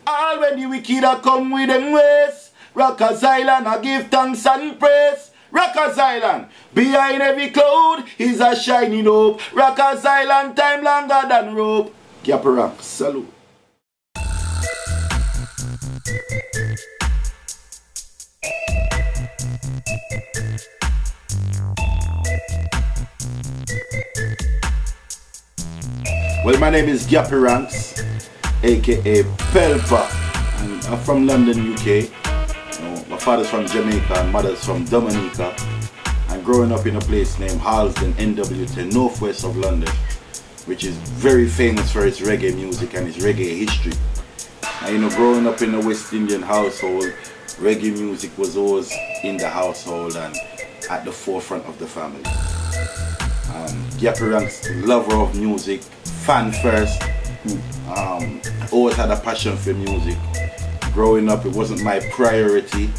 all when the wicked a come with them ways. Rockers Island I give thanks and praise. Rockers Island, behind every cloud is a shining hope. Rockers Island, time longer than rope. Gappy Ranks, salute. Well, my name is Gappy Ranks, aka Pelpa, and I'm from London, UK. My father's from Jamaica and mother's from Dominica. And growing up in a place named Harlesden, NW10, northwest of London, which is very famous for its reggae music and its reggae history. And you know, growing up in a West Indian household, reggae music was always in the household and at the forefront of the family. Gappy Ranks, lover of music, fan first, always had a passion for music. Growing up, it wasn't my priority,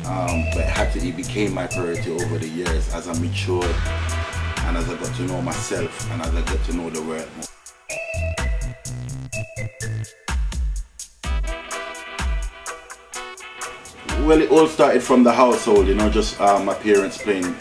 but it became my priority over the years as I matured and as I got to know myself and as I got to know the world more. Well, it all started from the household, you know, just my parents playing.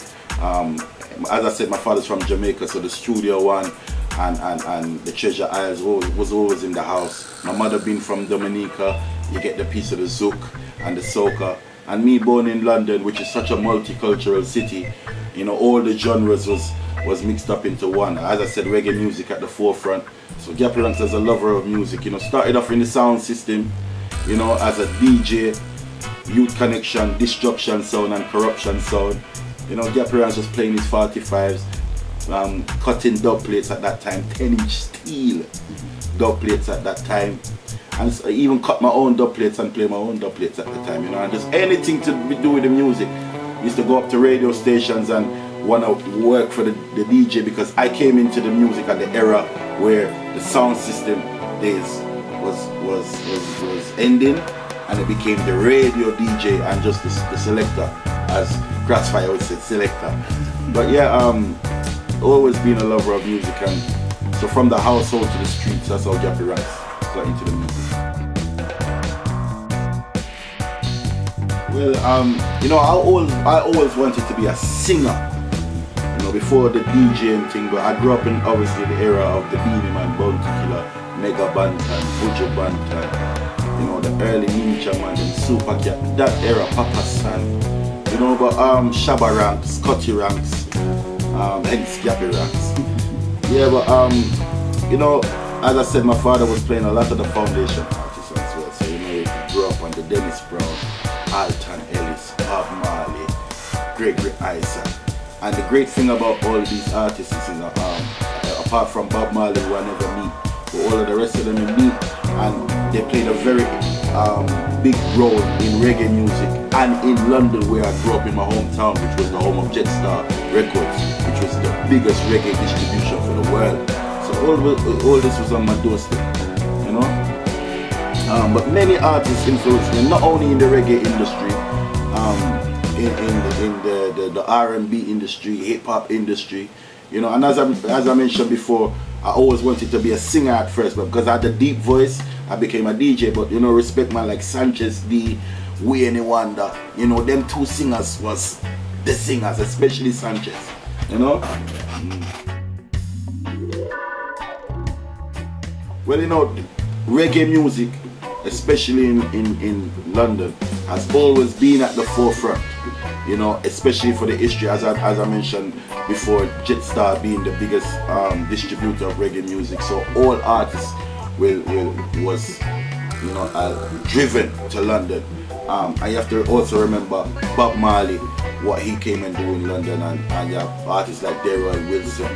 As I said, my father's from Jamaica, so the Studio One and the Treasure Isles was always in the house. My mother being from Dominica, you get the piece of the zouk and the soca. And me born in London, which is such a multicultural city, you know, all the genres was mixed up into one. As I said, reggae music at the forefront. So Gappy Ranks as a lover of music, you know, started off in the sound system, you know, as a DJ, Youth Connection, Destruction Sound and Corruption Sound. You know, Gappy Ranks was playing his 45s, cutting dub plates at that time, 10-inch steel dub plates at that time. And I even cut my own dub plates and play my own dub plates at the time, you know, and just anything to do with the music. I used to go up to radio stations and want to work for the DJ because I came into the music at the era where the sound system days was ending and it became the radio DJ and just the selector, as Grassfire would say, selector. But yeah, always been a lover of music, and so from the household to the streets, that's how Gappy Ranks got into the music. Well, you know, I always wanted to be a singer, you know, before the DJing thing, but I grew up in obviously the era of the Beanie Man, Bounty Killer, Mega Bantan, Buju Bantan, you know, the early Ninja Man and Super Cat, that era, Papa San, you know, but Shabba Ranks, Scotty Ranks, hence Gappy Ranks. Yeah, but you know, as I said, my father was playing a lot of the foundation artists as well. So you know, you grew up on the Dennis Brown, Alton Ellis, Bob Marley, Gregory Isaac. And the great thing about all of these artists is, you know, apart from Bob Marley, who I never meet, but all of the rest of them I meet, and they played a very big role in reggae music and in London, where I grew up in my hometown, which was the home of Jetstar Records, which was the biggest reggae distribution for the world. So all this was on my doorstep, you know. But many artists influenced me, not only in the reggae industry, in the R&B industry, hip hop industry, you know. And as I mentioned before, I always wanted to be a singer at first, but because I had a deep voice, I became a DJ. But you know, respect man like Sanchez D, Wayne Wonder, you know, them two singers was the singers, especially Sanchez, you know. Well, you know, reggae music, especially in London, has always been at the forefront, you know, especially for the history, as I mentioned before, Jetstar being the biggest distributor of reggae music. So all artists was, you know, driven to London. And you have to also remember Bob Marley, what he came and do in London, and you have artists like Delroy Wilson,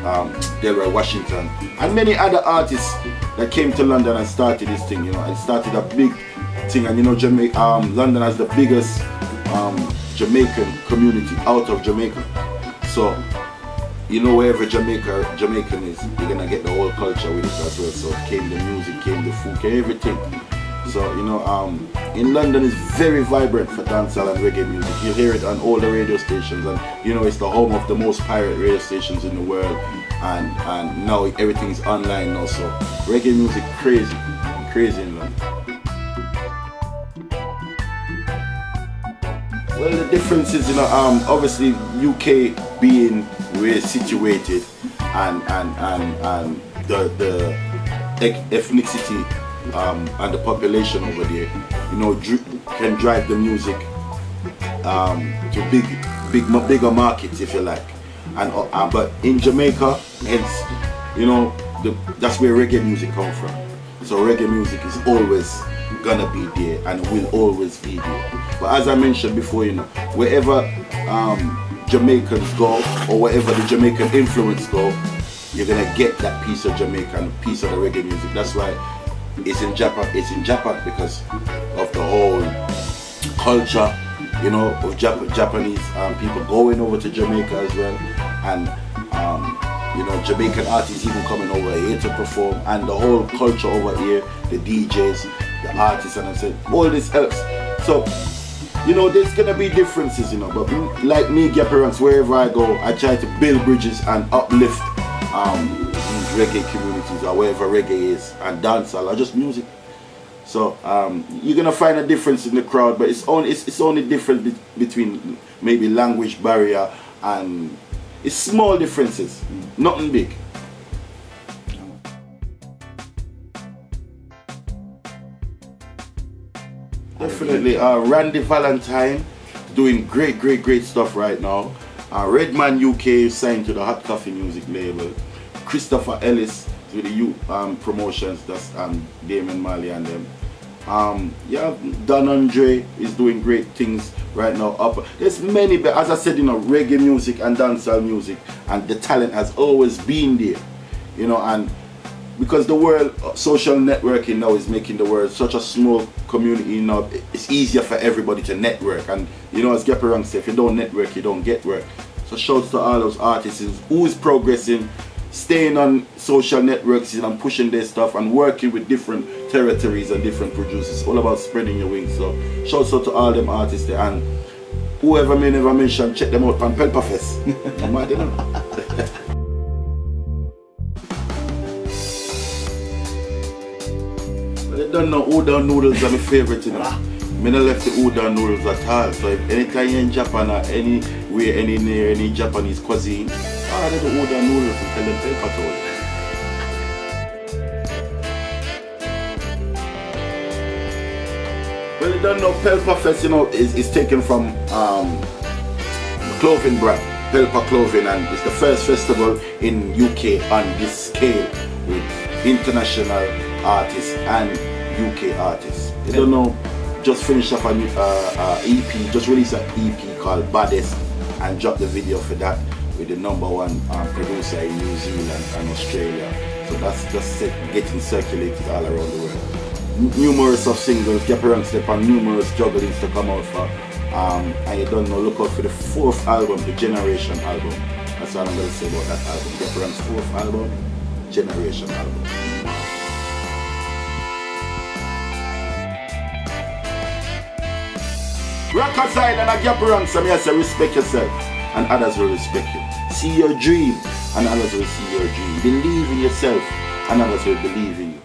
Delroy Washington, and many other artists that came to London and started this thing, you know, and started a big thing. And you know, London has the biggest Jamaican community out of Jamaica. So, you know, wherever Jamaican is, you're gonna get the whole culture with it as well. So came the music, came the food, came everything. So, you know, in London is very vibrant for dancehall and reggae music. You hear it on all the radio stations, and you know, it's the home of the most pirate radio stations in the world. And now everything's online now, so reggae music crazy in London. Well, the difference is, obviously UK being where it's situated, and the ethnicity and the population over there, can drive the music to bigger markets, if you like. And but in Jamaica, hence, that's where reggae music comes from. So reggae music is always gonna be there and will always be there. But as I mentioned before, wherever Jamaicans go, or wherever the Jamaican influence go, you're gonna get that piece of Jamaica and piece of the reggae music. That's why it's in Japan. It's in Japan because of the whole culture, of Japanese people going over to Jamaica as well, and Jamaican artists even coming over here to perform, and the whole culture over here, the DJs, the artists, and I said all this helps. So there's gonna be differences, but like me, Gappy Ranks, wherever I go, I try to build bridges and uplift these reggae communities, or wherever reggae is, and dancehall, or just music. So you're gonna find a difference in the crowd, but it's only different between maybe language barrier, and it's small differences, nothing big. Definitely, Randy Valentine doing great stuff right now. Redman UK signed to the Hot Coffee music label. Christopher Ellis with the youth promotions, that's Damon Marley and them. Don Andre is doing great things right now. There's many, but as I said, reggae music and dancehall music, and the talent has always been there, and because the world social networking now is making the world such a small community, it's easier for everybody to network, and as Gappy Ranks said, if you don't network, you don't get work. So shouts to all those artists who is progressing, staying on social networks and pushing their stuff and working with different territories and different producers. It's all about spreading your wings. So shouts out to all them artists there, and whoever may never mention, check them out on Pelpa Fest. Well, I don't know, udon noodles are my favorite, I don't left the udon noodles at all. So if anytime you're in Japan or anywhere, near any Japanese cuisine, order the udon noodles and tell them Pelpa to it. Well, you don't know, Pelpa Fest, is taken from clothing brand, Pelpa Clothing, and it's the first festival in UK on this scale with international artists and UK artists. You don't know, just finished up an EP, just released an EP called Baddest, and dropped the video for that with the #1 producer in New Zealand and Australia. So that's just getting circulated all around the world. Numerous of singles, Gappy Ranks step on numerous jugglings to come out for. And you don't know, look out for the 4th album, the Generation album. That's all I'm going to say about that album. Gappy Ranks' 4th album, Generation album. Rock aside and a Gappy Ranks, I say respect yourself and others will respect you. See your dream and others will see your dream. Believe in yourself and others will believe in you.